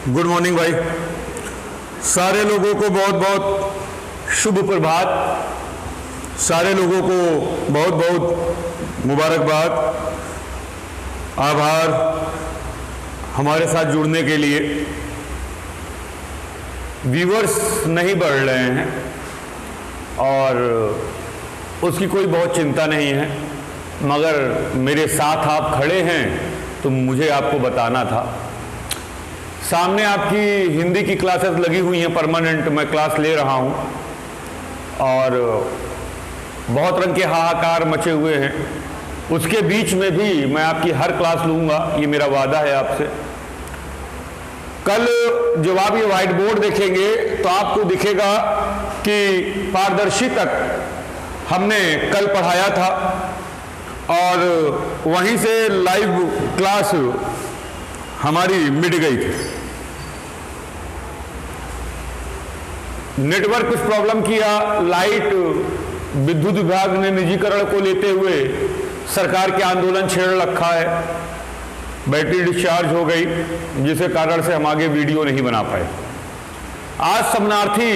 Good morning भाई। सारे लोगों को बहुत बहुत शुभ प्रभात, सारे लोगों को बहुत बहुत मुबारकबाद, आभार हमारे साथ जुड़ने के लिए। व्यूअर्स नहीं बढ़ रहे हैं और उसकी कोई बहुत चिंता नहीं है, मगर मेरे साथ आप खड़े हैं तो मुझे आपको बताना था। सामने आपकी हिंदी की क्लासेस लगी हुई हैं, परमानेंट मैं क्लास ले रहा हूं और बहुत रंग के हाहाकार मचे हुए हैं। उसके बीच में भी मैं आपकी हर क्लास लूँगा, ये मेरा वादा है आपसे। कल जब आप ये व्हाइट बोर्ड देखेंगे तो आपको दिखेगा कि पारदर्शी तक हमने कल पढ़ाया था और वहीं से लाइव क्लास हमारी मिट गई थी। नेटवर्क कुछ प्रॉब्लम किया, लाइट विद्युत विभाग ने निजीकरण को लेते हुए सरकार के आंदोलन छेड़ रखा है, बैटरी डिस्चार्ज हो गई, जिसके कारण से हम आगे वीडियो नहीं बना पाए। आज समानार्थी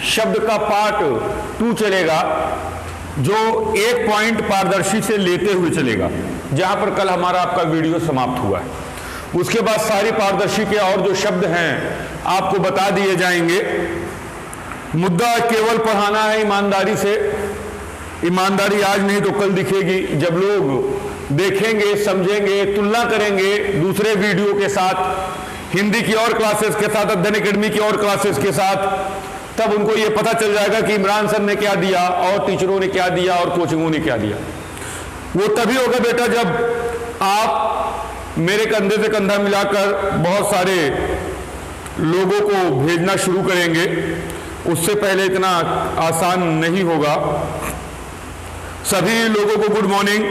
शब्द का पार्ट 2 चलेगा, जो एक पॉइंट पारदर्शी से लेते हुए चलेगा, जहां पर कल हमारा आपका वीडियो समाप्त हुआ है। उसके बाद सारी पारदर्शी के और जो शब्द हैं आपको बता दिए जाएंगे। मुद्दा केवल पढ़ाना है ईमानदारी से। ईमानदारी आज नहीं तो कल दिखेगी, जब लोग देखेंगे, समझेंगे, तुलना करेंगे दूसरे वीडियो के साथ, हिंदी की और क्लासेस के साथ, अध्ययन एकेडमी की और क्लासेस के साथ, तब उनको ये पता चल जाएगा कि इमरान सर ने क्या दिया और टीचरों ने क्या दिया और कोचिंगों ने क्या दिया। वो तभी होगा बेटा जब आप मेरे कंधे से कंधा मिलाकर बहुत सारे लोगों को भेजना शुरू करेंगे। उससे पहले इतना आसान नहीं होगा। सभी लोगों को गुड मॉर्निंग,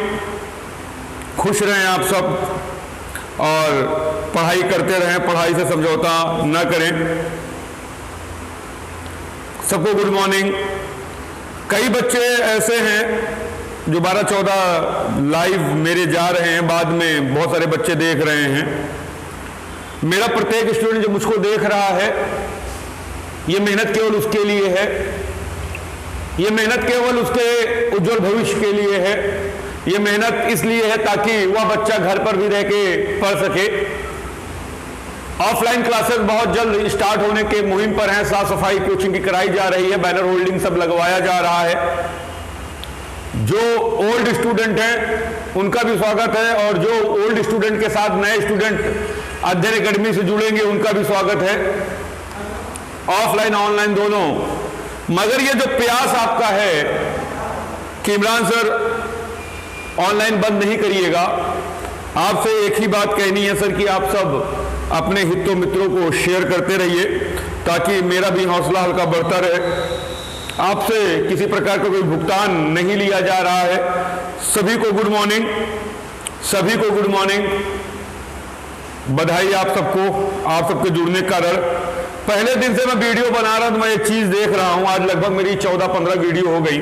खुश रहें आप सब और पढ़ाई करते रहें, पढ़ाई से समझौता न करें। सबको गुड मॉर्निंग। कई बच्चे ऐसे हैं जो 12-14 लाइव मेरे जा रहे हैं, बाद में बहुत सारे बच्चे देख रहे हैं। मेरा प्रत्येक स्टूडेंट जो मुझको देख रहा है, ये मेहनत केवल उसके लिए है, ये मेहनत केवल उसके उज्जवल भविष्य के लिए है। ये मेहनत इसलिए है ताकि वह बच्चा घर पर भी रह के पढ़ सके। ऑफलाइन क्लासेस बहुत जल्द स्टार्ट होने के मुहिम पर हैं। साफ सफाई कोचिंग की कराई जा रही है, बैनर होल्डिंग सब लगवाया जा रहा है। जो ओल्ड स्टूडेंट हैं उनका भी स्वागत है और जो ओल्ड स्टूडेंट के साथ नए स्टूडेंट अध्ययन एकेडमी से जुड़ेंगे उनका भी स्वागत है, ऑफलाइन ऑनलाइन दोनों। मगर ये जो प्रयास आपका है कि इमरान सर ऑनलाइन बंद नहीं करिएगा, आपसे एक ही बात कहनी है सर कि आप सब अपने हितों मित्रों को शेयर करते रहिए ताकि मेरा भी हौसला हल्का बढ़ता रहे। आपसे किसी प्रकार का कोई भुगतान नहीं लिया जा रहा है। सभी को गुड मॉर्निंग, सभी को गुड मॉर्निंग। बधाई आप सबको, आप सबके जुड़ने का कारण। पहले दिन से मैं वीडियो बना रहा हूं तो मैं एक चीज देख रहा हूं, आज लगभग मेरी 14-15 वीडियो हो गई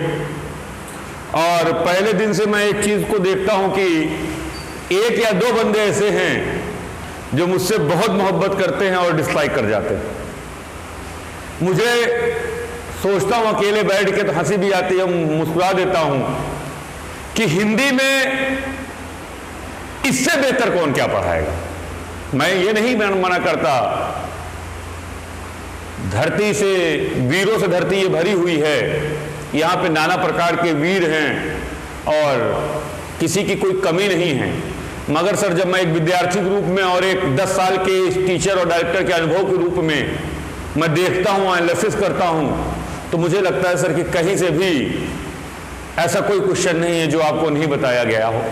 और पहले दिन से मैं एक चीज को देखता हूं कि 1 या 2 बंदे ऐसे हैं जो मुझसे बहुत मोहब्बत करते हैं और डिसलाइक कर जाते हैं। मुझे सोचता हूं अकेले बैठ के तो हंसी भी आती है, मुस्कुरा देता हूं कि हिंदी में इससे बेहतर कौन क्या पढ़ाएगा। मैं ये नहीं मना करता, धरती से वीरों से धरती ये भरी हुई है, यहाँ पे नाना प्रकार के वीर हैं और किसी की कोई कमी नहीं है। मगर सर जब मैं एक विद्यार्थी के रूप में और एक 10 साल के टीचर और डायरेक्टर के अनुभव के रूप में मैं देखता हूँ, एनालिसिस करता हूँ, तो मुझे लगता है सर कि कहीं से भी ऐसा कोई क्वेश्चन नहीं है जो आपको नहीं बताया गया हो।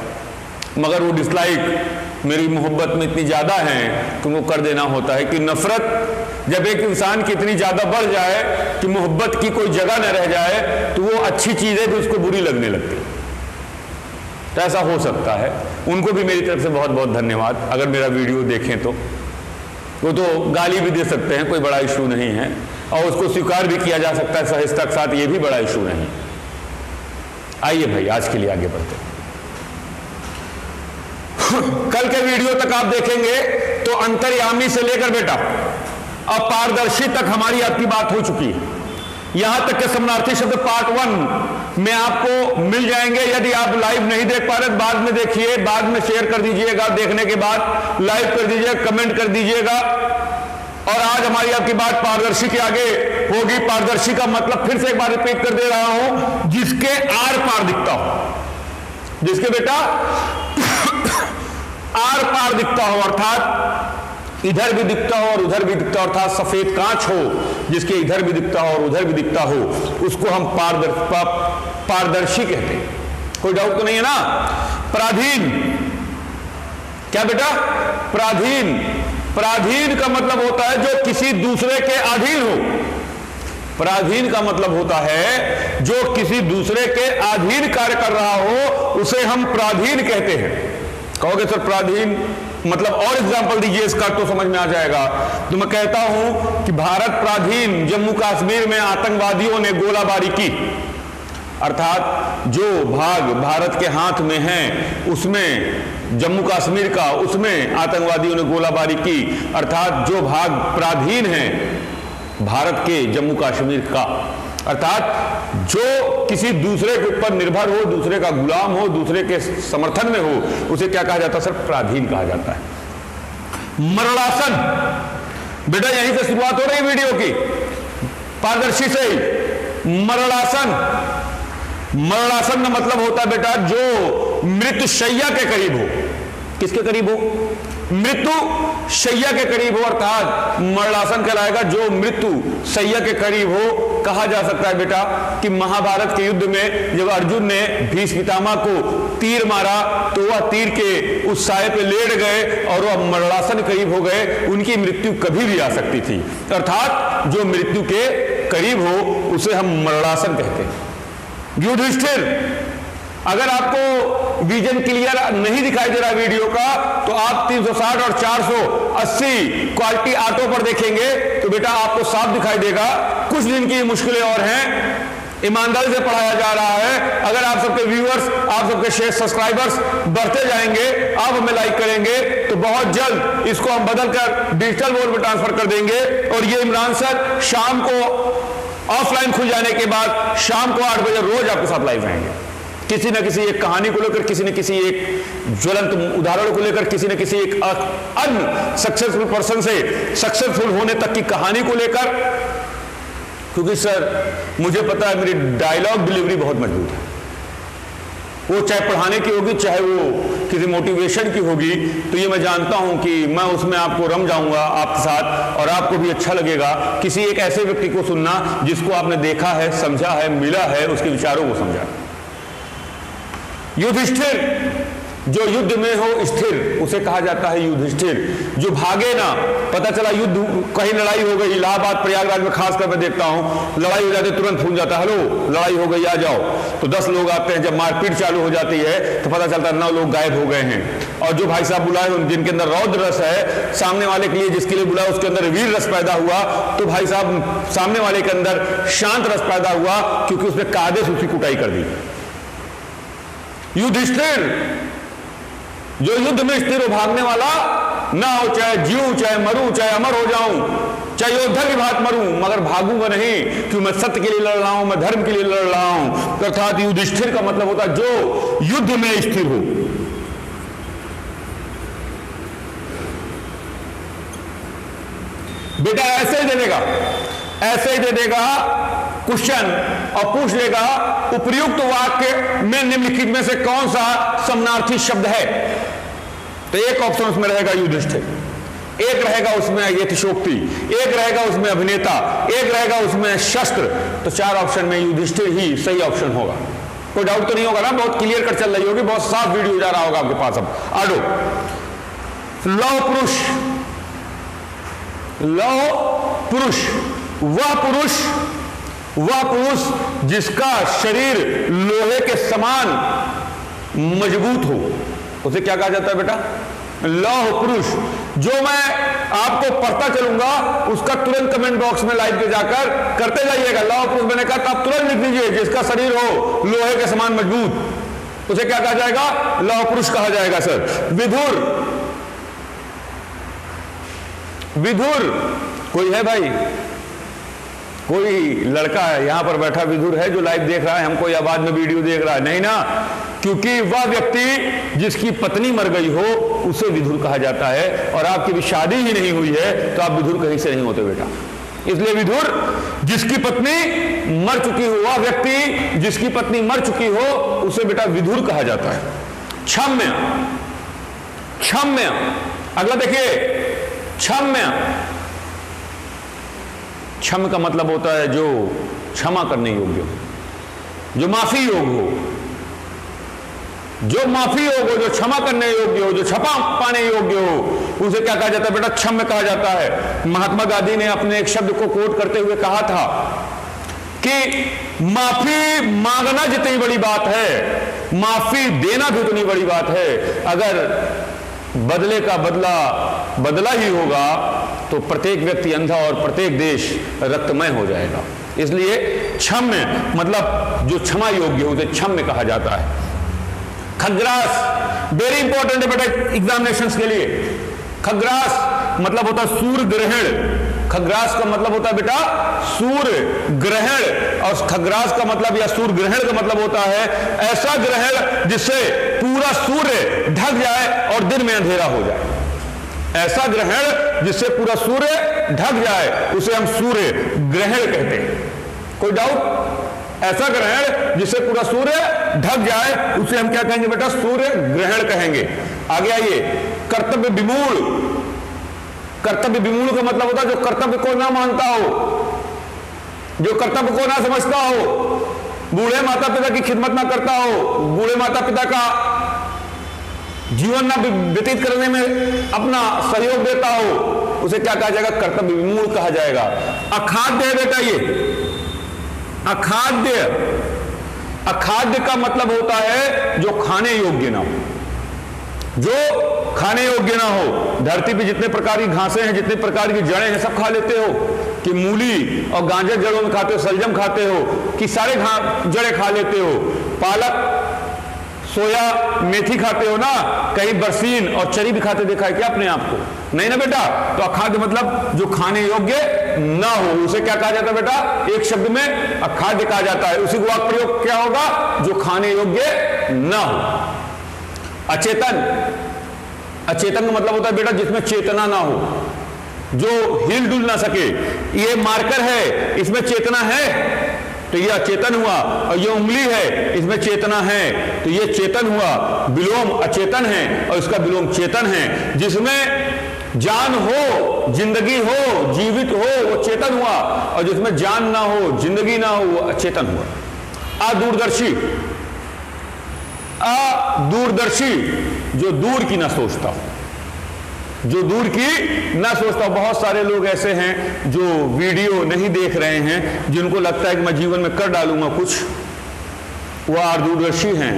मगर वो डिसलाइक मेरी मोहब्बत में इतनी ज़्यादा है कि उनको कर देना होता है कि नफरत जब एक इंसान की इतनी ज़्यादा बढ़ जाए कि मोहब्बत की कोई जगह न रह जाए तो वो अच्छी चीज़ें भी उसको बुरी लगने लगती। तो ऐसा हो सकता है। उनको भी मेरी तरफ से बहुत बहुत धन्यवाद। अगर मेरा वीडियो देखें तो वो तो गाली भी दे सकते हैं, कोई बड़ा इशू नहीं है और उसको स्वीकार भी किया जा सकता है सहजता के साथ, ये भी बड़ा इशू नहीं। आइए भाई आज के लिए आगे बढ़ते हैं। कल के वीडियो तक आप देखेंगे तो अंतर्यामी से लेकर बेटा अपारदर्शी तक हमारी आपकी बात हो चुकी है। यहां तक के समानार्थी शब्द पार्ट 1 में आपको मिल जाएंगे। यदि आप लाइव नहीं देख पा रहे बाद में देखिए, बाद में शेयर कर दीजिएगा, देखने के बाद लाइव कर दीजिएगा, कमेंट कर दीजिएगा। और आज हमारी आपकी बात पारदर्शी के आगे होगी। पारदर्शी का मतलब फिर से एक बार रिपीट कर दे रहा हूं, जिसके आर पार दिखता हो, जिसके बेटा आर पार दिखता हो, अर्थात इधर भी दिखता हो और उधर भी दिखता हो, अर्थात सफेद कांच हो जिसके इधर भी दिखता हो और उधर भी दिखता हो, उसको हम पारदर्शी कहते हैं। कोई डाउट तो नहीं है ना? पराधीन, क्या बेटा? पराधीन। पराधीन का मतलब होता है जो किसी दूसरे के अधीन हो। पराधीन का मतलब होता है जो किसी दूसरे के अधीन कार्य कर रहा हो, उसे हम पराधीन कहते हैं। कहोगे सर पराधीन मतलब और एग्जांपल दीजिए इसका, तो समझ में आ जाएगा। तो मैं कहता हूं कि भारत पराधीन जम्मू कश्मीर में आतंकवादियों ने गोलाबारी की, अर्थात जो भाग भारत के हाथ में है उसमें, जम्मू कश्मीर का, उसमें आतंकवादियों ने गोलाबारी की, अर्थात जो भाग पराधीन है भारत के जम्मू कश्मीर का, अर्थात जो किसी दूसरे के ऊपर निर्भर हो, दूसरे का गुलाम हो, दूसरे के समर्थन में हो, उसे क्या कहा जाता है सर? पराधीन कहा जाता है। मरणासन, बेटा यहीं से शुरुआत हो रही वीडियो की, पारदर्शी से ही। मरणासन, मरणासन का मतलब होता है बेटा जो मृत्युशैया के करीब हो। किसके करीब हो? मृत्यु शैया के करीब हो, अर्थात मरणासन कहलाएगा जो मृत्यु शैया के करीब हो। कहा जा सकता है बेटा कि महाभारत के युद्ध में जब अर्जुन ने भीष्म पितामह को तीर मारा तो वह तीर के उस साए पे लेट गए और वह मरणासन करीब हो गए। उनकी मृत्यु कभी भी आ सकती थी, अर्थात जो मृत्यु के करीब हो उसे हम मरणासन कहते हैं। युधिष्ठिर, अगर आपको विजन क्लियर नहीं दिखाई दे रहा वीडियो का तो आप 360 और 480 क्वालिटी ऑटो पर देखेंगे तो बेटा आपको साफ दिखाई देगा। कुछ दिन की मुश्किलें और हैं, ईमानदारी से पढ़ाया जा रहा है। अगर आप सबके व्यूअर्स, आप सबके शेयर सब्सक्राइबर्स बढ़ते जाएंगे, आप हमें लाइक करेंगे तो बहुत जल्द इसको हम बदलकर डिजिटल मोड में ट्रांसफर कर देंगे। और ये इमरान सर शाम को ऑफलाइन खुल जाने के बाद शाम को 8 बजे रोज आपके साथ लाइव रहेंगे, किसी न किसी एक कहानी को लेकर, किसी न किसी एक ज्वलंत उदाहरण को लेकर, किसी न किसी एक अन्य सक्सेसफुल पर्सन से सक्सेसफुल होने तक की कहानी को लेकर। क्योंकि सर मुझे पता है मेरी डायलॉग डिलीवरी बहुत मजबूत है, वो चाहे पढ़ाने की होगी चाहे वो किसी मोटिवेशन की होगी, तो ये मैं जानता हूं कि मैं उसमें आपको रम जाऊंगा आपके साथ और आपको भी अच्छा लगेगा। किसी एक ऐसे व्यक्ति को सुनना जिसको आपने देखा है, समझा है, मिला है, उसके विचारों को समझा। युधिष्ठिर, जो युद्ध में हो स्थिर, उसे कहा जाता है युधिष्ठिर। जो भागे ना, पता चला युद्ध कहीं लड़ाई हो गई, इलाहाबाद प्रयागराज में खासकर मैं देखता हूं लड़ाई हो जाती है तुरंत फोन जाता है, हेलो लड़ाई हो गई आ जाओ, तो 10 लोग आते हैं। जब मारपीट चालू हो जाती है तो पता चलता है 9 लोग गायब हो गए हैं। और जो भाई साहब बुलाए जिनके अंदर रौद्र रस है, सामने वाले के लिए जिसके लिए बुलाया उसके अंदर वीर रस पैदा हुआ, तो भाई साहब सामने वाले के अंदर शांत रस पैदा हुआ क्योंकि उसने कायदे से उसकी कुटाई कर दी। युधिष्ठिर, जो युद्ध में स्थिर हो, भागने वाला ना हो, चाहे जीऊं चाहे मरूं, चाहे अमर हो जाऊं, चाहे योद्धा की भांति मरूं, मगर भागूंगा नहीं क्योंकि मैं सत्य के लिए लड़ रहा हूं, मैं धर्म के लिए लड़ रहा हूं। अर्थात युधिष्ठिर का मतलब होता है जो युद्ध में स्थिर हो। बेटा ऐसे ही दे देगा, ऐसे ही दे देगा क्वेश्चन और पूछ लेगा उपर्युक्त वाक्य में निम्नलिखित में से कौन सा समानार्थी शब्द है। तो एक ऑप्शन उसमें रहेगा युधिष्ठिर, एक रहेगा उसमें यतिशोक्ति, एक रहेगा उसमें अभिनेता, एक रहेगा उसमें शस्त्र। तो 4 ऑप्शन में युधिष्ठिर ही सही ऑप्शन होगा। कोई डाउट तो नहीं होगा ना? बहुत क्लियर कर चल रही होगी, बहुत साफ वीडियो जा रहा होगा आपके पास। अब आडो, लौह पुरुष, लौह पुरुष, वह पुरुष जिसका शरीर लोहे के समान मजबूत हो, उसे क्या कहा जाता है बेटा? लौह पुरुष। जो मैं आपको पढ़ता चलूंगा उसका तुरंत कमेंट बॉक्स में लाइव पे जाकर करते जाइएगा। लौह पुरुष मैंने कहा तो आप तुरंत लिख दीजिए जिसका शरीर हो लोहे के समान मजबूत, उसे क्या कहा जाएगा? लौह पुरुष कहा जाएगा सर। विधुर, विधुर कोई है भाई? कोई लड़का है यहां पर बैठा विदुर है जो लाइव देख रहा है हमको या बाद में वीडियो देख रहा है? नहीं ना, क्योंकि वह व्यक्ति जिसकी पत्नी मर गई हो उसे विदुर कहा जाता है, और आपकी भी शादी ही नहीं हुई है तो आप विदुर कहीं से नहीं होते बेटा। इसलिए विदुर जिसकी पत्नी मर चुकी हो, वह व्यक्ति जिसकी पत्नी मर चुकी हो उसे बेटा विदुर कहा जाता है। क्षम्य, क्षम्य, अगला देखिए क्षम्य। क्षम का मतलब होता है जो क्षमा करने योग्य हो, जो माफी योग हो, जो माफी योग हो, जो क्षमा करने योग्य हो, जो क्षमा पाने योग्य हो, उसे क्या कहा जाता है बेटा? क्षम्य कहा जाता है। महात्मा गांधी ने अपने एक शब्द को कोट करते हुए कहा था कि माफी मांगना जितनी बड़ी बात है, माफी देना भी उतनी बड़ी बात है। अगर बदले का बदला बदला ही होगा तो प्रत्येक व्यक्ति अंधा और प्रत्येक देश रक्तमय हो जाएगा। इसलिए क्षम्य मतलब जो क्षमा योग्य हो उसे क्षम्य कहा जाता है। खग्रास वेरी इंपॉर्टेंट है बेटा एग्जामिनेशंस के लिए। खग्रास मतलब होता है सूर्य ग्रहण। खग्रास का मतलब होता है बेटा सूर्य ग्रहण, और खग्रास का मतलब या सूर्य ग्रहण का मतलब होता है ऐसा ग्रहण जिससे पूरा सूर्य ढक जाए और दिन में अंधेरा हो जाए। ऐसा ग्रहण जिससे पूरा सूर्य ढक जाए उसे हम सूर्य ग्रहण कहते हैं। कोई डाउट? ऐसा ग्रहण जिससे पूरा सूर्य ढक जाए उसे हम क्या कहेंगे बेटा? सूर्य ग्रहण कहेंगे। आगे आइए, कर्तव्य विमूढ़। कर्तव्य विमूढ़ का मतलब होता है जो कर्तव्य को ना मानता हो, जो कर्तव्य को ना समझता हो, बूढ़े माता पिता की खिदमत ना करता हो, बूढ़े माता पिता का जीवन ना व्यतीत करने में अपना सहयोग देता हो, उसे क्या कहा जाएगा? कर्तव्य विमूढ़ कहा जाएगा। अखाद्य है बेटा ये, अखाद्य। अखाद्य का मतलब होता है जो खाने योग्य ना हो, जो खाने योग्य ना हो। धरती पे जितने प्रकार की घासें हैं, जितने प्रकार की जड़ें हैं, सब खा लेते हो कि मूली और गाजर जड़ों में खाते हो, सलजम खाते हो कि सारे जड़ें खा लेते हो, पालक सोया मेथी खाते हो ना, कहीं बरसीन और चरी भी खाते देखा है क्या अपने आप को? नहीं ना बेटा। तो अखाद्य मतलब जो खाने योग्य ना हो उसे क्या कहा जाता है बेटा? एक शब्द में अखाद्य कहा जाता है। उसी को वाक्य प्रयोग क्या होगा? जो खाने योग्य ना हो। अचेतन, अचेतन का मतलब होता है बेटा जिसमें चेतना ना हो, जो हिल डुल ना सके। ये मार्कर है, इसमें चेतना है तो ये अचेतन हुआ, और ये उंगली है इसमें चेतना है तो ये चेतन हुआ। विलोम अचेतन है और इसका विलोम चेतन है। जिसमें जान हो, जिंदगी हो, जीवित हो वो चेतन हुआ, और जिसमें जान ना हो, जिंदगी ना हो वो अचेतन हुआ। अदूरदर्शी, अदूरदर्शी जो दूर की ना सोचता हो, जो दूर की ना सोचता। बहुत सारे लोग ऐसे हैं जो वीडियो नहीं देख रहे हैं, जिनको लगता है कि मैं जीवन में कर डालूंगा कुछ, वह दूरदर्शी हैं।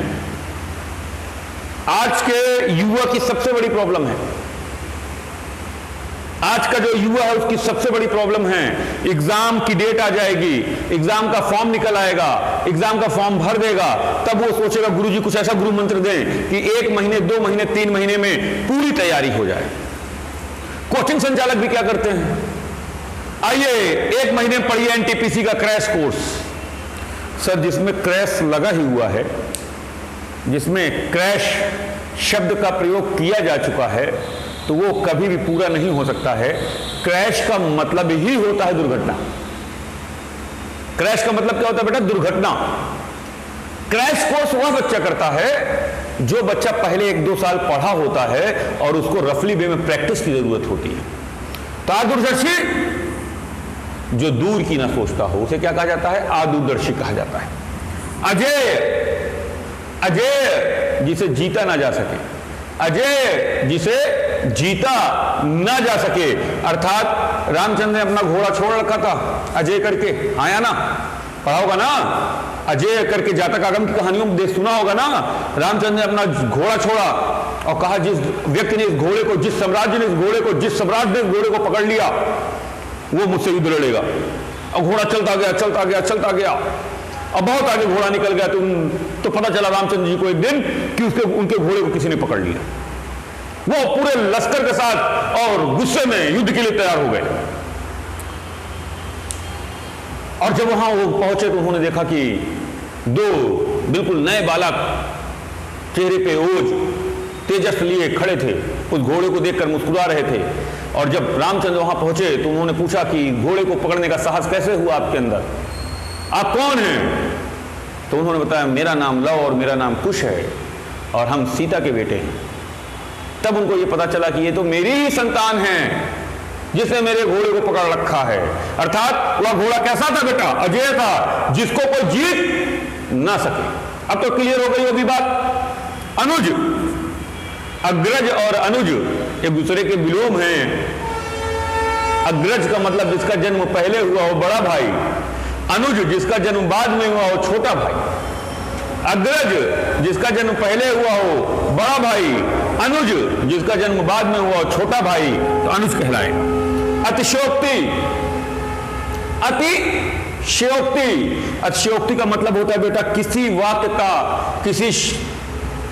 आज के युवा की सबसे बड़ी प्रॉब्लम है, आज का जो युवा है उसकी सबसे बड़ी प्रॉब्लम है, एग्जाम की डेट आ जाएगी, एग्जाम का फॉर्म निकल आएगा, एग्जाम का फॉर्म भर देगा, तब वो सोचेगा गुरुजी कुछ ऐसा गुरु मंत्र दें कि 1 महीने 2 महीने 3 महीने में पूरी तैयारी हो जाए। कोचिंग संचालक भी क्या करते हैं? आइए 1 महीने पढ़िए एनटीपीसी का क्रैश कोर्स। सर जिसमें क्रैश लगा ही हुआ है, जिसमें क्रैश शब्द का प्रयोग किया जा चुका है, तो वो कभी भी पूरा नहीं हो सकता है। क्रैश का मतलब ही होता है दुर्घटना। क्रैश का मतलब क्या होता है बेटा? दुर्घटना। क्रैश कोर्स वह बच्चा करता है जो बच्चा पहले 1-2 साल पढ़ा होता है और उसको रफली वे में प्रैक्टिस की जरूरत होती है। तो आदूरदर्शी जो दूर की ना सोचता हो उसे क्या कहा जाता है? आदूरदर्शी कहा जाता है। अजय, अजय जिसे जीता ना जा सके, अजय जिसे जीता ना जा सके, अर्थात रामचंद्र ने अपना घोड़ा छोड़ रखा था अजय करके, आया ना, पढ़ा होगा ना, अजय करके जातक आगम की कहानियों में सुना होगा ना। रामचंद्र ने अपना घोड़ा छोड़ा और कहा जिस व्यक्ति ने इस घोड़े को, जिस सम्राज्य ने इस घोड़े को, जिस सम्राट ने इस घोड़े को पकड़ लिया वो मुझसे युद्ध लड़ेगा। और घोड़ा चलता गया चलता गया चलता गया, और बहुत आगे घोड़ा निकल गया तो पता चला रामचंद्र जी को एक दिन कि उनके घोड़े को किसी ने पकड़ लिया। वो पूरे लश्कर के साथ और गुस्से में युद्ध के लिए तैयार हो गए। और जब वहां वो पहुंचे तो उन्होंने देखा कि दो बिल्कुल नए बालक चेहरे पे ओज तेजस लिए खड़े थे, उस घोड़े को देखकर मुस्कुरा रहे थे। और जब रामचंद्र वहां पहुंचे तो उन्होंने पूछा कि घोड़े को पकड़ने का साहस कैसे हुआ आपके अंदर, आप कौन हैं? तो उन्होंने बताया मेरा नाम लव और मेरा नाम कुश है और हम सीता के बेटे हैं। तब उनको ये पता चला कि ये तो मेरी ही संतान है जिसने मेरे घोड़े को पकड़ रखा है। अर्थात वह घोड़ा कैसा था बेटा? अजय था, जिसको कोई जीत ना सके। अब तो क्लियर हो गई होगी बात। अनुज, अग्रज और अनुज एक दूसरे के विलोम हैं। अग्रज का मतलब जिसका जन्म पहले हुआ हो, बड़ा भाई। अनुज जिसका जन्म बाद में हुआ हो, छोटा भाई। अग्रज जिसका जन्म पहले हुआ हो, बड़ा भाई। अनुज जिसका जन्म बाद में हुआ हो, छोटा भाई, तो अनुज कहलाएगा। अतिशयोक्ति, अतिशयोक्ति, अतिशयोक्ति का मतलब होता है बेटा किसी वाक्य का, किसी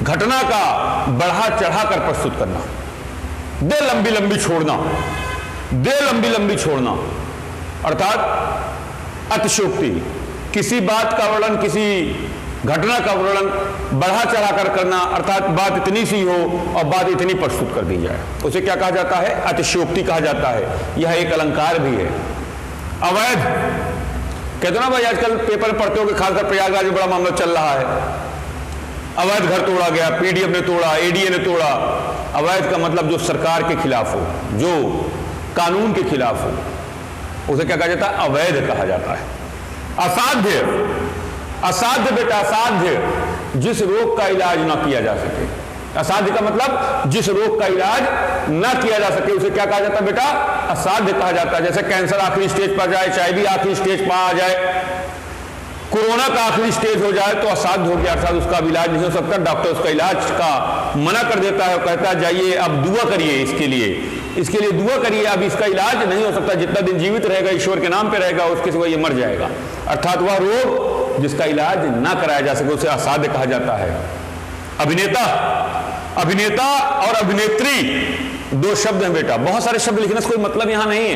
घटना का बढ़ा चढ़ा कर प्रस्तुत करना। दे लंबी लंबी छोड़ना, दे लंबी लंबी छोड़ना, अर्थात अतिशयोक्ति। किसी बात का वर्णन, किसी घटना का वर्णन बढ़ा चढ़ा कर करना, अर्थात बात इतनी सी हो और बात इतनी प्रस्तुत कर दी जाए, उसे क्या कहा जाता है? अतिशयोक्ति कहा जाता है। यह एक अलंकार भी है। अवैध, कहते ना भाई आजकल पेपर में पढ़ते हो कि खासकर प्रयागराज में बड़ा मामला चल रहा है। अवैध घर तोड़ा गया, पीडीएफ ने तोड़ा, एडीए ने तोड़ा। अवैध का मतलब जो सरकार के खिलाफ हो, जो कानून के खिलाफ हो, उसे क्या कहा जाता है? अवैध कहा जाता है। असाध्य, असाध्य बेटा, असाध्य जिस रोग का इलाज ना किया जा सके। असाध्य का मतलब जिस रोग का इलाज ना किया जा सके उसे क्या कहा जाता है बेटा? असाध्य कहा जाता है। जैसे कैंसर आखिरी स्टेज पर जाए, चाहे भी आखिरी स्टेज पर आ जाए, कोरोना का आखिरी स्टेज हो जाए तो असाध्य हो गया, अर्थात उसका इलाज नहीं हो सकता। डॉक्टर उसका इलाज का मना कर देता है और कहता है जाइए अब दुआ करिए, इसके लिए दुआ करिए, अब इसका इलाज नहीं हो सकता। जितना दिन जीवित रहेगा ईश्वर के नाम पे रहेगा, उसके सिवा ये मर जाएगा। अर्थात वह रोग जिसका इलाज ना कराया जा सके उसे असाध्य कहा जाता है। अभिनेता, अभिनेता और अभिनेत्री दो शब्द हैं बेटा। बहुत सारे शब्द लिखने से कोई मतलब यहां नहीं है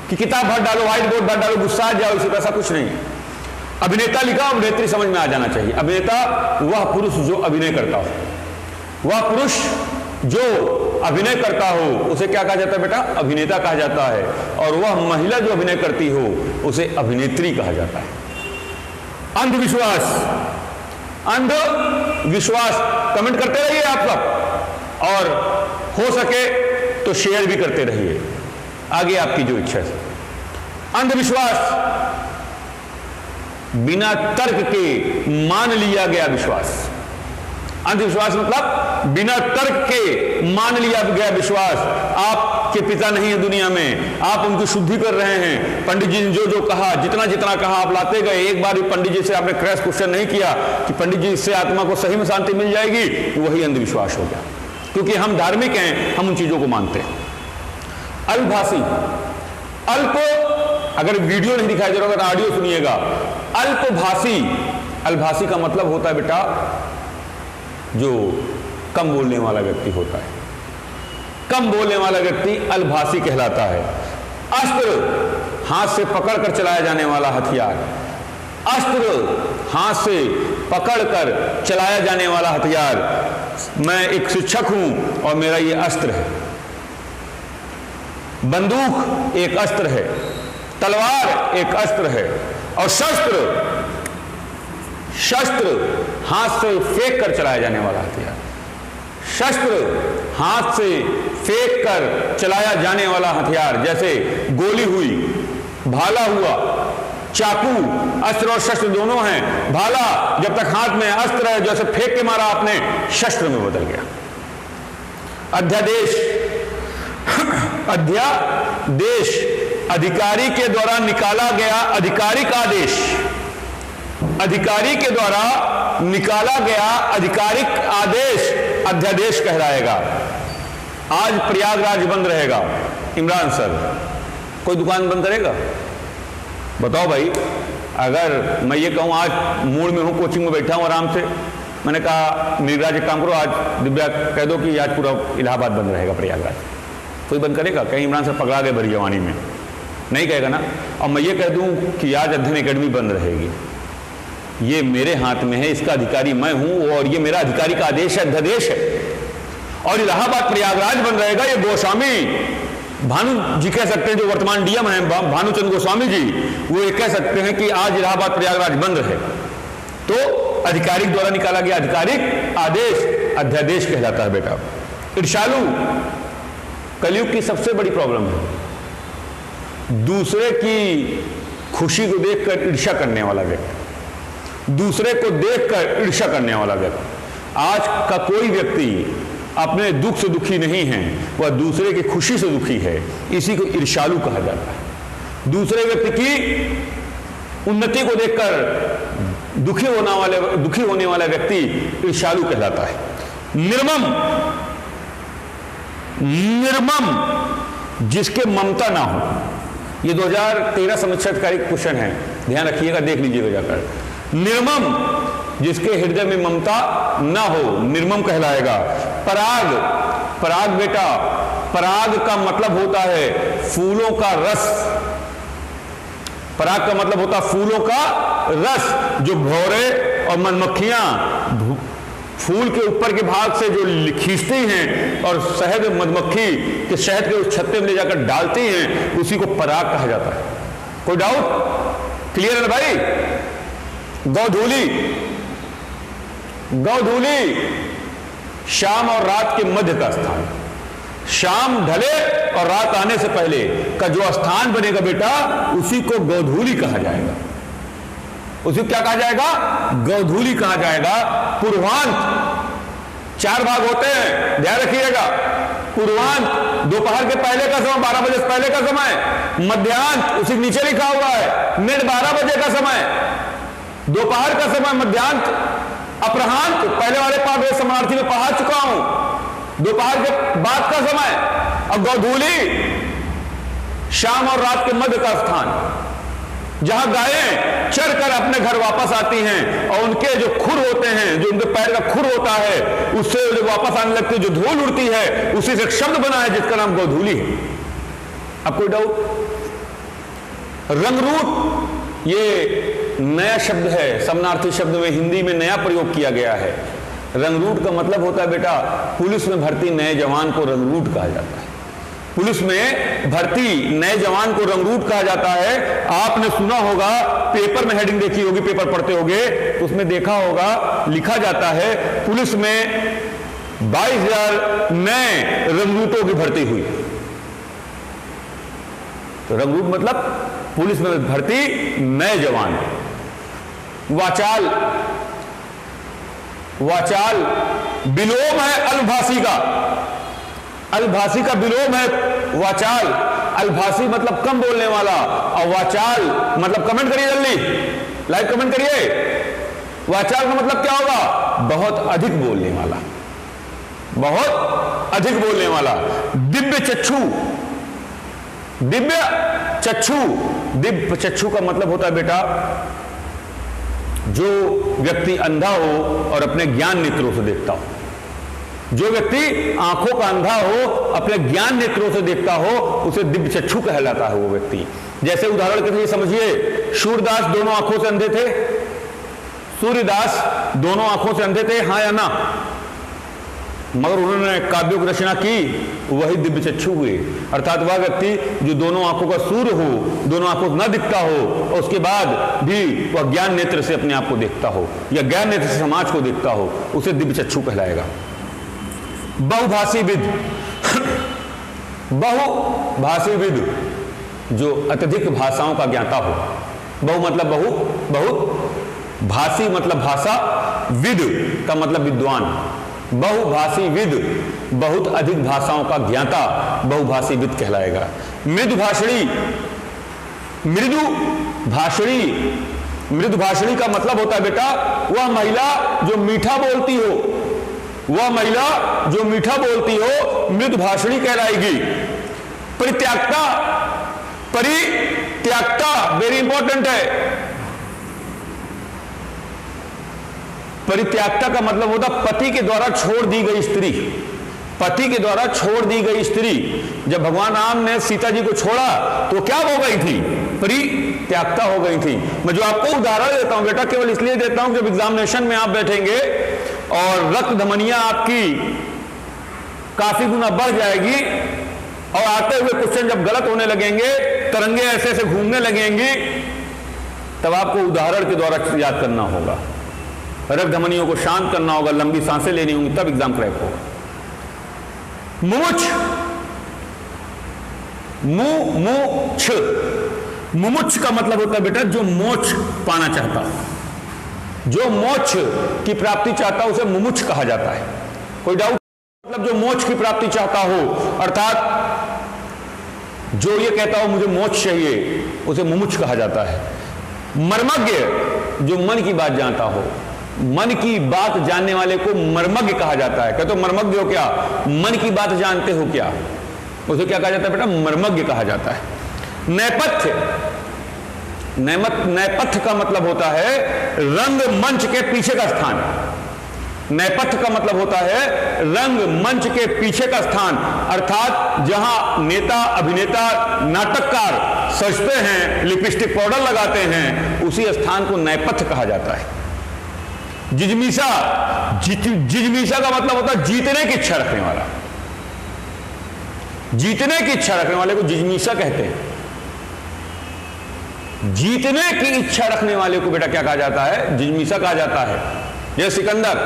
कि किताब भर डालो, व्हाइट बोर्ड भर डालो, गुस्सा आ जाओ, इसी ऐसा कुछ नहीं। अभिनेता लिखा, अभिनेत्री समझ में आ जाना चाहिए। अभिनेता वह पुरुष जो अभिनय करता हो, वह पुरुष जो अभिनय करता हो उसे क्या कहा जाता है बेटा? अभिनेता कहा जाता है। और वह महिला जो अभिनय करती हो उसे अभिनेत्री कहा जाता है। अंधविश्वास, अंधविश्वास कमेंट करते रहिए आप सब, और हो सके तो शेयर भी करते रहिए, आगे आपकी जो इच्छा है। अंधविश्वास बिना तर्क के मान लिया गया विश्वास। अंधविश्वास मतलब बिना तर्क के मान लिया गया विश्वास। आपके पिता नहीं है दुनिया में, आप उनकी शुद्धि कर रहे हैं। पंडित जी ने जो जो कहा, जितना जितना कहा आप लाते गए। एक बार भी पंडित जी से आपने क्रैश क्वेश्चन नहीं किया कि पंडित जी से आत्मा को सही में शांति मिल जाएगी, वही अंधविश्वास हो गया। क्योंकि हम धार्मिक हैं, हम उन चीजों को मानते हैं। अल्पभाषी, अल्प, अगर वीडियो नहीं दिखाई दे रहा होगा तो ऑडियो सुनिएगा। अल्पभाषी, अल्पभाषी का मतलब होता है बेटा जो कम बोलने वाला व्यक्ति होता है। कम बोलने वाला व्यक्ति अल्पभाषी कहलाता है। अस्त्र, हाथ से पकड़कर चलाया जाने वाला हथियार। अस्त्र, हाथ से पकड़कर चलाया जाने वाला हथियार। मैं एक शिक्षक हूं और मेरा ये अस्त्र है। बंदूक एक अस्त्र है, तलवार एक अस्त्र है, और शस्त्र, शस्त्र हाथ से फेंक कर चलाया जाने वाला हथियार। शस्त्र हाथ से फेंक कर चलाया जाने वाला हथियार, जैसे गोली हुई, भाला हुआ, चाकू। अस्त्र और शस्त्र दोनों हैं। भाला जब तक हाथ में अस्त्र है, जैसे फेंक के मारा आपने, शस्त्र में बदल गया। अध्यादेश, अध्यादेश अधिकारी के द्वारा निकाला गया आधिकारिक आदेश। अधिकारी के द्वारा निकाला गया आधिकारिक आदेश अध्यादेश कहलाएगा। आज प्रयागराज बंद रहेगा, इमरान सर कोई दुकान बंद करेगा? बताओ भाई। अगर मैं ये कहूं आज मूड में हूं, कोचिंग में बैठा हूं आराम से, मैंने कहा मेघराज एक काम करो, आज दिव्या कह दो कि आज पूरा इलाहाबाद बंद रहेगा, प्रयागराज, कोई बंद करेगा? कहीं इमरान सर पकड़ा गए भरी जवानी में, नहीं कहेगा ना। और मैं ये कह दूं कि आज अध्ययन एकेडमी बंद रहेगी, ये मेरे हाथ में है, इसका अधिकारी मैं हूं और ये मेरा अधिकारी का आदेश है, अध्यादेश है। और इलाहाबाद प्रयागराज बंद रहेगा, ये गोस्वामी भानु जी कह सकते हैं, जो वर्तमान डीएम हैं भानुचंद्र गोस्वामी जी, वो ये कह सकते हैं कि आज इलाहाबाद प्रयागराज बंद रहे। तो आधिकारिक द्वारा निकाला गया आधिकारिक आदेश अध्यादेश कहलाता है बेटा। ईर्ष्यालु कलयुग की सबसे बड़ी प्रॉब्लम है। दूसरे की खुशी को देखकर ईर्ष्या करने वाला व्यक्ति, दूसरे को देखकर ईर्ष्या करने वाला व्यक्ति। आज का कोई व्यक्ति अपने दुख से दुखी नहीं है, वह दूसरे की खुशी से दुखी है, इसी को ईर्ष्यालु कहा जाता है। दूसरे व्यक्ति की उन्नति को देखकर दुखी होने वाला व्यक्ति ईर्ष्यालु कहलाता है। निर्मम, निर्मम जिसके ममता ना हो। ये 2013 समीक्षा अधिकारी क्वेश्चन है, ध्यान रखिएगा, देख लीजिएगा जाकर। निर्मम जिसके हृदय में ममता ना हो, निर्मम कहलाएगा। पराग, पराग बेटा, पराग का मतलब होता है फूलों का रस। पराग का मतलब होता है फूलों का रस, जो भौरे और मधुमक्खियां फूल के ऊपर के भाग से जो खींचती हैं और शहद मधुमक्खी के शहद के उस छत्ते में ले जाकर डालती हैं, उसी को पराग कहा जाता है। कोई डाउट? क्लियर है भाई? गौधूली, गौधूली शाम और रात के मध्य का स्थान। शाम ढले और रात आने से पहले का जो स्थान बनेगा बेटा, उसी को गौधूली कहा जाएगा। उसी को क्या कहा जाएगा? गौधूली कहा जाएगा। पूर्वांत 4 भाग होते हैं, ध्यान रखिएगा। पूर्वांत दोपहर के पहले का समय, 12 बजे से पहले का समय। मध्यांत उसी नीचे लिखा हुआ है, मिड 12 बजे का समय, दोपहर का समय। मध्यांत, अपराह्न पहले वाले पाठ में समानार्थी में पढ़ा चुका हूं, दोपहर के बाद का समय। और गौधूली शाम और रात के मध्य का स्थान, जहां गायें चरकर अपने घर वापस आती हैं और उनके जो खुर होते हैं, जो उनके पैर का खुर होता है, उससे जो वापस आने लगती है, जो धूल उड़ती है, उसी से एक शब्द बना है जिसका नाम गौधूली है। अब कोई डाउट? रंगरूट ये नया शब्द है, समानार्थी शब्द में हिंदी में नया प्रयोग किया गया है। रंगरूट का मतलब होता है बेटा, पुलिस में भर्ती नए जवान को रंगरूट कहा जाता है। पुलिस में भर्ती नए जवान को रंगरूट कहा जाता है। आपने सुना होगा, पेपर में हेडिंग देखी होगी, पेपर पढ़ते होगे, उसमें देखा होगा, लिखा जाता है पुलिस में 22,000 नए रंगरूटों की भर्ती हुई। तो रंगरूट मतलब पुलिस में भर्ती नए जवान। वाचाल, वाचाल विलोम है अल्भाषी का। अल्भाषी का विलोम है वाचाल। अल्भाषी मतलब कम बोलने वाला, और वाचाल मतलब, कमेंट करिए जल्दी, लाइव कमेंट करिए। वाचाल का मतलब क्या होगा? बहुत अधिक बोलने वाला, बहुत अधिक बोलने वाला। दिव्य चक्षु, दिव्य चक्षु, दिव्य चक्षु का मतलब होता है बेटा, जो व्यक्ति अंधा हो और अपने ज्ञान नेत्रों से देखता हो। जो व्यक्ति आंखों का अंधा हो, अपने ज्ञान नेत्रों से देखता हो, उसे दिव्य चक्षु कहलाता है वो व्यक्ति। जैसे उदाहरण के लिए समझिए, सूर्यदास दोनों आंखों से अंधे थे। सूर्यदास दोनों आंखों से अंधे थे, हाँ या ना? मगर उन्होंने काव्यों की रचना की, वही दिव्य चक्षु हुए। अर्थात वह व्यक्ति जो दोनों आंखों का सूर्य हो, दोनों आंखों न दिखता हो, और उसके बाद भी वह ज्ञान नेत्र से अपने आप को देखता हो, या ज्ञान नेत्र से समाज को देखता हो, उसे दिव्य चक्षु कहलाएगा। बहुभाषी विद, बहुभाषी विद जो अत्यधिक भाषाओं का ज्ञाता हो। बहु मतलब बहु, बहुत भाषी मतलब भाषा, विद का मतलब विद्वान। बहुभाषी विद बहुत अधिक भाषाओं का ज्ञाता बहुभाषी विद कहलाएगा। मृदुभाषणी, मृदु भाषणी, मृदुभाषणी का मतलब होता है बेटा, वह महिला जो मीठा बोलती हो, वह महिला जो मीठा बोलती हो मृदुभाषणी कहलाएगी। परित्यागता, परित्यागता वेरी इंपॉर्टेंट है। परित्यागता का मतलब होता पति के द्वारा छोड़ दी गई स्त्री। पति के द्वारा छोड़ दी गई स्त्री, जब भगवान राम ने सीता जी को छोड़ा तो क्या हो गई थी? परित्याक्ता हो गई थी। मैं जो आपको उदाहरण देता हूं बेटा, केवल इसलिए देता हूं जब एग्जामिनेशन में आप बैठेंगे और रक्त धमनियां आपकी काफी गुना बढ़ जाएगी और आते हुए क्वेश्चन जब गलत होने लगेंगे, तरंगे ऐसे ऐसे घूमने लगेंगी, तब आपको उदाहरण के द्वारा याद करना होगा, रक्त धमनियों को शांत करना होगा, लंबी सांसें लेनी होंगी, तब एग्जाम क्रैक होगा। मुमुक्ष, मुमुक्ष का मतलब होता है बेटा जो मोक्ष पाना चाहता हो, जो मोक्ष की प्राप्ति चाहता हो उसे मुमुक्ष कहा जाता है। कोई डाउट? मतलब जो मोक्ष की प्राप्ति चाहता हो, अर्थात जो ये कहता हो मुझे मोक्ष चाहिए, उसे मुमुक्ष कहा जाता है। मर्मज्ञ, जो मन की बात जानता हो, मन की बात जानने वाले को मर्मज्ञ कहा जाता है। कहते हो मर्मज्ञ हो क्या? मन की बात जानते हो क्या? उसे क्या कहा जाता है बेटा? मर्मज्ञ कहा जाता है। नैपथ्य, नैपथ्य का मतलब होता है रंगमंच के पीछे का स्थान। नैपथ्य का मतलब होता है रंगमंच के पीछे का स्थान, अर्थात जहां नेता, अभिनेता, नाटककार सजते हैं, लिपस्टिक पाउडर लगाते हैं, उसी स्थान को नैपथ्य कहा जाता है। जिजमीसा, जिजमीसा का मतलब होता है जीतने की इच्छा रखने वाला। जीतने की इच्छा रखने वाले को जिजमीसा कहते हैं। जीतने की इच्छा रखने वाले को बेटा क्या कहा जाता है? जिजमीसा कहा जाता है। जैसे सिकंदर,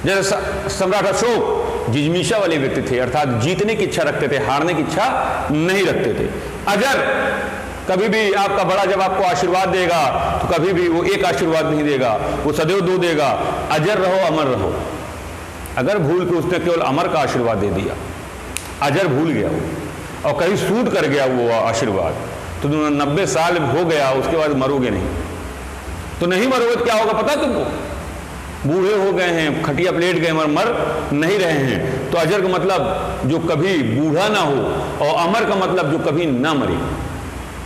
जैसे सम्राट अशोक जिजमीसा वाले व्यक्ति थे, अर्थात जीतने की इच्छा रखते थे, हारने की इच्छा नहीं रखते थे। अजर, कभी भी आपका बड़ा जब आपको आशीर्वाद देगा तो कभी भी वो एक आशीर्वाद नहीं देगा, वो सदैव दो देगा। अजर रहो, अमर रहो। अगर भूल के उसने केवल अमर का आशीर्वाद दे दिया, अजर भूल गया वो और कहीं सूट कर गया वो आशीर्वाद, तो 90 साल हो गया, उसके बाद मरोगे नहीं। तो नहीं मरोगे तो क्या होगा पता तुमको? बूढ़े हो गए हैं, खटिया प्लेट गए, मर नहीं रहे हैं। तो अजर का मतलब जो कभी बूढ़ा ना हो, और अमर का मतलब जो कभी ना मरे।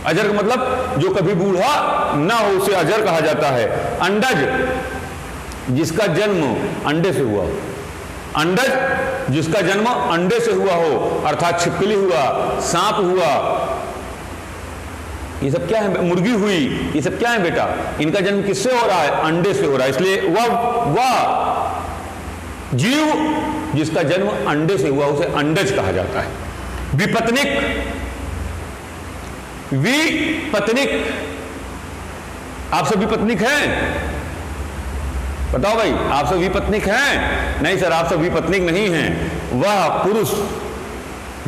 अजर का मतलब जो कभी बूढ़ा ना हो उसे अजर कहा जाता है। अंडज, जिसका जन्म अंडे से हुआ हो। अंडज, जिसका जन्म अंडे से हुआ हो, अर्थात छिपकली हुआ, सांप हुआ, ये सब क्या है? मुर्गी हुई, ये सब क्या है बेटा? इनका जन्म किससे हो रहा है? अंडे से हो रहा है। इसलिए वह जीव जिसका जन्म अंडे से हुआ उसे अंडज कहा जाता है। विपत्निक, विपत्निक, आप सब विपत्निक हैं? बताओ भाई, आप सब विपत्निक हैं? नहीं सर, आप सब विपत्निक नहीं हैं। वह पुरुष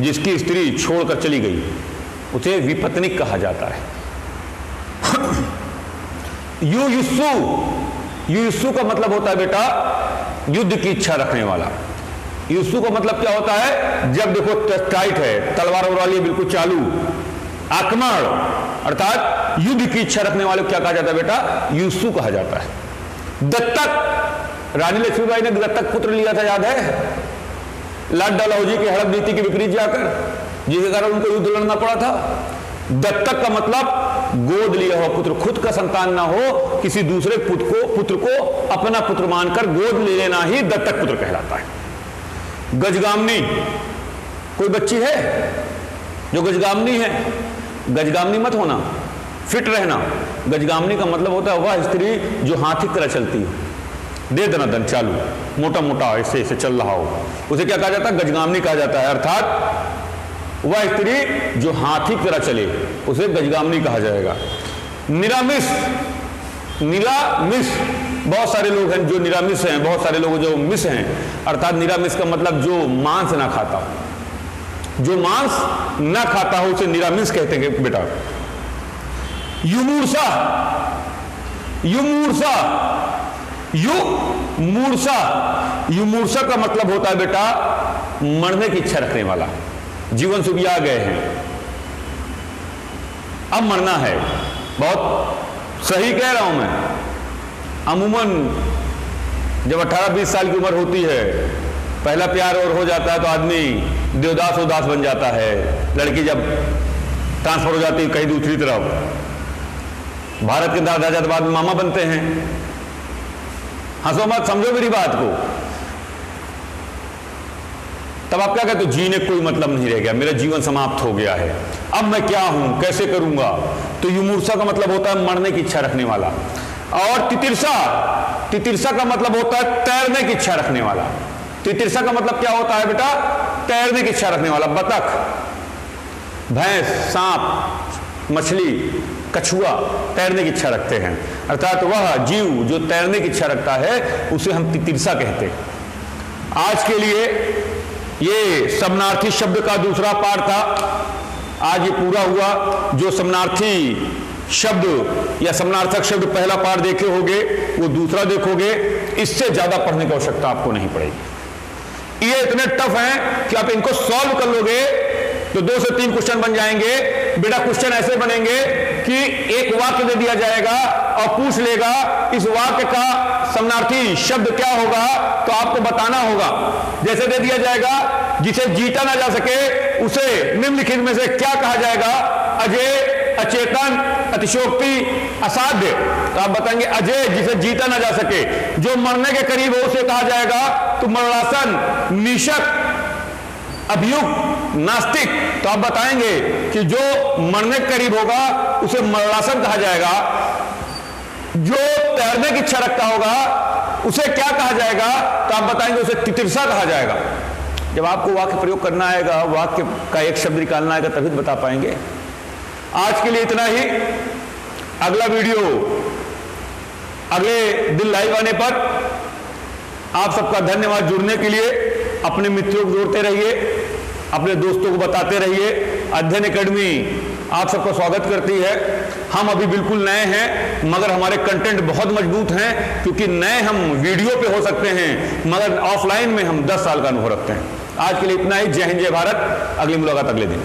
जिसकी स्त्री छोड़कर चली गई उसे विपत्निक कहा जाता है। युयुत्सु, युयुत्सु का मतलब होता है बेटा युद्ध की इच्छा रखने वाला। युयुत्सु का मतलब क्या होता है? जब देखो टाइट है, तलवार वाली बिल्कुल चालू, आक्रमण, अर्थात युद्ध की इच्छा रखने वाले को क्या कहा जाता है बेटा? युयुत्सु कहा जाता है। दत्तक, रानी लक्ष्मीबाई ने दत्तक पुत्र लिया था, याद है? लाड डलहौजी की हड़प नीति के विपरीत जाकर, जिसके कारण उनको युद्ध लड़ना पड़ा था। दत्तक का मतलब गोद लिया हुआ पुत्र, खुद का संतान ना हो, किसी दूसरे पुत्र को अपना पुत्र मानकर गोद ले लेना ही दत्तक पुत्र कहलाता है। गजगामनी, कोई बच्ची है जो गजगामनी है? गजगामनी मत होना, फिट रहना। गजगामनी का मतलब होता है वह स्त्री जो हाथी की तरह चलती हो, दे दनादन चालू, मोटा मोटा ऐसे ऐसे चल रहा हो, उसे क्या कहा जाता है? गजगामनी कहा जाता है। अर्थात वह स्त्री जो हाथी की तरह चले उसे गजगामनी कहा जाएगा। निरामिष, निरामिष, बहुत सारे लोग हैं जो निरामिष हैं, बहुत सारे लोग जो मिस हैं, अर्थात निरामिष का मतलब जो मांस ना खाता हो, जो मांस ना खाता हो उसे निरामिष कहते हैं बेटा। युमूर्षा, युमूर्षा, युमूर्षा, युमूर्षा का मतलब होता है बेटा मरने की इच्छा रखने वाला। जीवन सुख आ गए हैं, अब मरना है। बहुत सही कह रहा हूं मैं। अमूमन जब 18-20 साल की उम्र होती है, पहला प्यार और हो जाता है तो आदमी देवदास उदास बन जाता है। लड़की जब ट्रांसफर हो जाती है कहीं दूसरी तरफ, भारत के दादा जात बाद में मामा बनते हैं। हंसो मत, समझो मेरी बात को। तब आप क्या कहते हो, जीने कोई मतलब नहीं रह गया, मेरा जीवन समाप्त हो गया है, अब मैं क्या हूं, कैसे करूंगा। तो युमूर्षा का मतलब होता है मरने की इच्छा रखने वाला। और तितिर्षा का मतलब होता है तैरने की इच्छा रखने वाला। तितिर्षा का मतलब क्या होता है बेटा, तैरने की इच्छा रखने वाला। बतख, भैंस, सांप, मछली, कछुआ तैरने की इच्छा रखते हैं, अर्थात वह जीव जो तैरने की इच्छा रखता है उसे हम तितिर्षा कहते हैं। आज के लिए ये समनार्थी शब्द का दूसरा पाठ था, आज ये पूरा हुआ। जो समनार्थी शब्द या समनार्थक शब्द पहला पाठ देखे होगे वो दूसरा देखोगे, इससे ज्यादा पढ़ने की आवश्यकता आपको नहीं पड़ेगी। ये इतने टफ हैं कि आप इनको सॉल्व कर लोगे तो 2 से 3 क्वेश्चन बन जाएंगे। बेटा क्वेश्चन ऐसे बनेंगे कि एक वाक्य दे दिया जाएगा और पूछ लेगा इस वाक्य का समनार्थी शब्द क्या होगा, तो आपको बताना होगा। जैसे दे दिया जाएगा जिसे जीता ना जा सके उसे निम्नलिखित में से क्या कहा जाएगा, अजय, अचेतन, अतिशयोक्ति, असाध्य। तो आप बताएंगे अजय, जिसे जीता ना जा सके। जो मरने के करीब हो उसे कहा जाएगा तो मरणासन, निशक, अभियुक्त, नास्तिक। तो आप बताएंगे कि जो मरने के करीब होगा उसे मरणासन कहा जाएगा। जो तैरने की इच्छा रखता होगा उसे क्या कहा जाएगा, तो आप बताएंगे उसे तितिर्षा कहा जाएगा। जब आपको वाक्य प्रयोग करना आएगा, वाक्य का एक शब्द निकालना आएगा, तभी बता पाएंगे। आज के लिए इतना ही। अगला वीडियो अगले दिन लाइव आने पर। आप सबका धन्यवाद जुड़ने के लिए। अपने मित्रों को जोड़ते रहिए, अपने दोस्तों को बताते रहिए। अध्ययन एकेडमी आप सबका स्वागत करती है। हम अभी बिल्कुल नए हैं मगर हमारे कंटेंट बहुत मजबूत हैं, क्योंकि नए हम वीडियो पे हो सकते हैं मगर ऑफलाइन में हम 10 साल का अनुभव रखते हैं। आज के लिए इतना ही। जय हिंद, जय भारत। अगली मुलाकात अगले दिन।